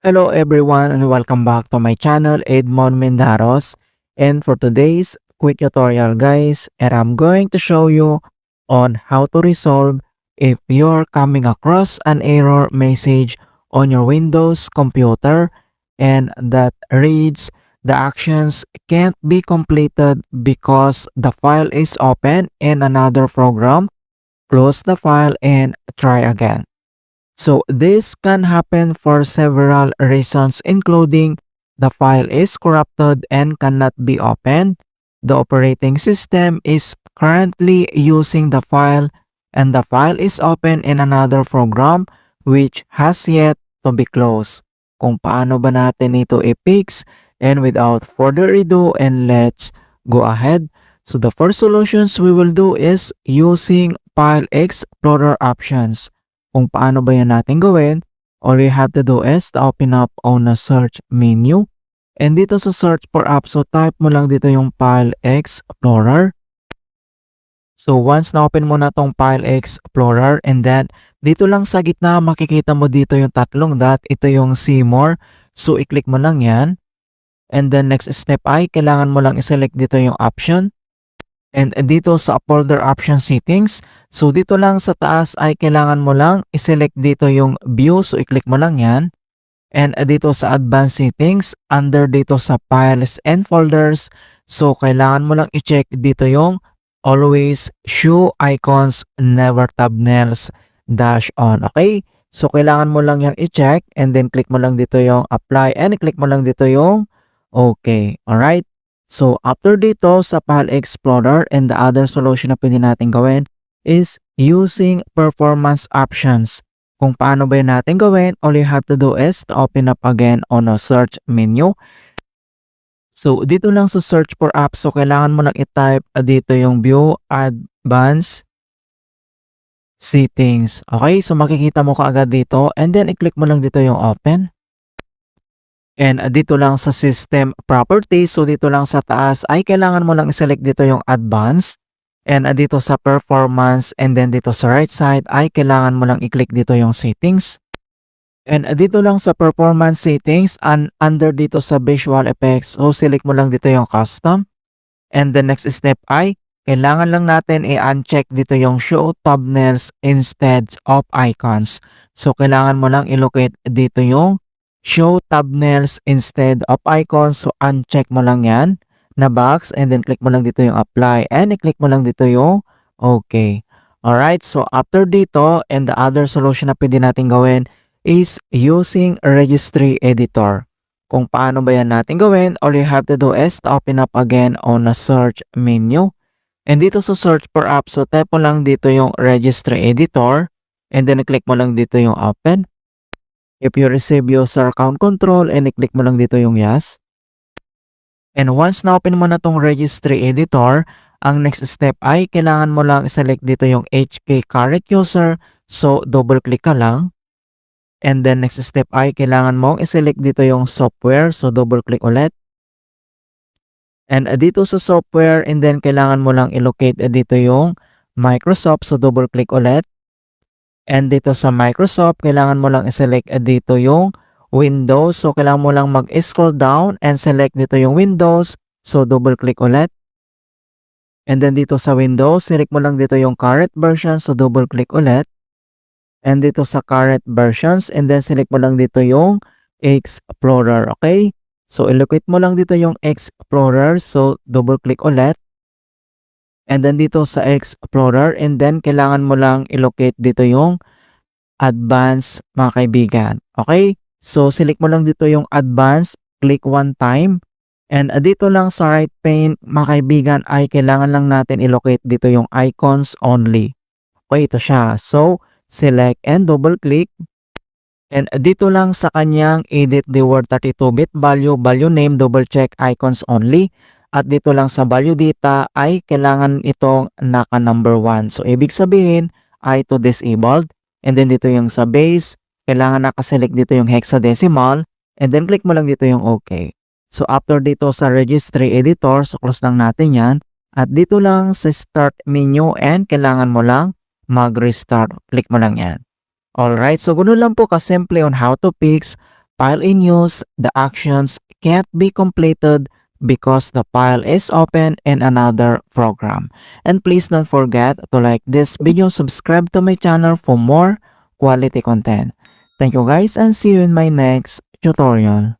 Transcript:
Hello everyone and welcome back to my channel Edmond Mendaros, and for today's quick tutorial guys, and I'm going to show you on how to resolve if you're coming across an error message on your Windows computer and that reads the actions can't be completed because the file is open in another program. Close the file and try again. So this can happen for several reasons, including the file is corrupted and cannot be opened, the operating system is currently using the file, and the file is open in another program which has yet to be closed. Kung paano ba natin ito i-fix, and without further ado, and let's go ahead. So the first solutions we will do is using File Explorer options. Kung paano ba yan natin gawin, all you have to do is to open up on a search menu. And dito sa search for apps, so type mo lang dito yung File Explorer. So once na-open mo na tong File Explorer, and then dito lang sa gitna makikita mo dito yung tatlong dot, ito yung see more. So i-click mo lang yan. And then next step ay kailangan mo lang i-select dito yung option. And dito sa folder option settings, so dito lang sa taas ay kailangan mo lang i-select dito yung view. So i-click mo lang yan. And dito sa advanced settings, under dito sa files and folders, so kailangan mo lang i-check dito yung always show icons never thumbnails dash on. Okay? So kailangan mo lang yan i-check, and then click mo lang dito yung apply, and click mo lang dito yung okay. Alright? So, after dito sa File Explorer, and the other solution na pwede natin gawin is using performance options. Kung paano ba yun natin gawin, all you have to do is to open up again on a search menu. So, dito lang sa search for apps, so kailangan mo lang i-type dito yung view advanced settings. Okay, so makikita mo kaagad dito, and then i-click mo lang dito yung open. And dito lang sa system properties, so dito lang sa taas ay kailangan mo lang i-select dito yung advanced. And dito sa performance, and then dito sa right side ay kailangan mo lang i-click dito yung settings. And dito lang sa performance settings, and under dito sa visual effects, so select mo lang dito yung custom. And the next step ay kailangan lang natin i-uncheck dito yung show thumbnails instead of icons. So kailangan mo lang i-locate dito yung show thumbnails instead of icons. So uncheck mo lang yan na box, and then click mo lang dito yung apply, and i-click mo lang dito yung okay. Alright, so after dito, and the other solution na pwede natin gawin is using registry editor. Kung paano ba yan natin gawin, all you have to do is to open up again on a search menu. And dito sa search for apps, so type mo lang dito yung registry editor, and then i-click mo lang dito yung open. If you receive user account control, and i-click mo lang dito yung yes. And once na-open mo na tong registry editor, ang next step ay kailangan mo lang i-select dito yung HK current user. So double click ka lang. And then next step ay kailangan mo i-select dito yung software. So double click ulit. And dito sa software, and then kailangan mo lang i-locate dito yung Microsoft. So double click ulit. And dito sa Microsoft, kailangan mo lang i-select dito yung Windows. So kailangan mo lang mag-scroll down and select dito yung Windows. So double click ulit. And then dito sa Windows, select mo lang dito yung current version. So double click ulit. And dito sa current versions, and then select mo lang dito yung Explorer. Okay? So i-locate mo lang dito yung Explorer. So double click ulit. And then dito sa Explorer, and then kailangan mo lang i-locate dito yung Advanced, mga kaibigan. Okay? So select mo lang dito yung Advanced, click one time. And dito lang sa right pane, mga kaibigan, ay kailangan lang natin i-locate dito yung icons only. Okay, ito siya. So select and double click. And dito lang sa kanyang edit the word 32-bit value name, double check icons only. At dito lang sa value data ay kailangan itong naka number 1. So ibig sabihin ay to disabled. And then dito yung sa base, kailangan nakaselect dito yung hexadecimal. And then click mo lang dito yung okay. So after dito sa registry editor, so close lang natin yan. At dito lang sa start menu, and kailangan mo lang mag-restart. Click mo lang yan. Alright, so ganoon lang po kasimple on how to fix file in use, the actions can't be completed because the file is open in another program. And please don't forget to like this video, subscribe to my channel for more quality content. Thank you guys and see you in my next tutorial.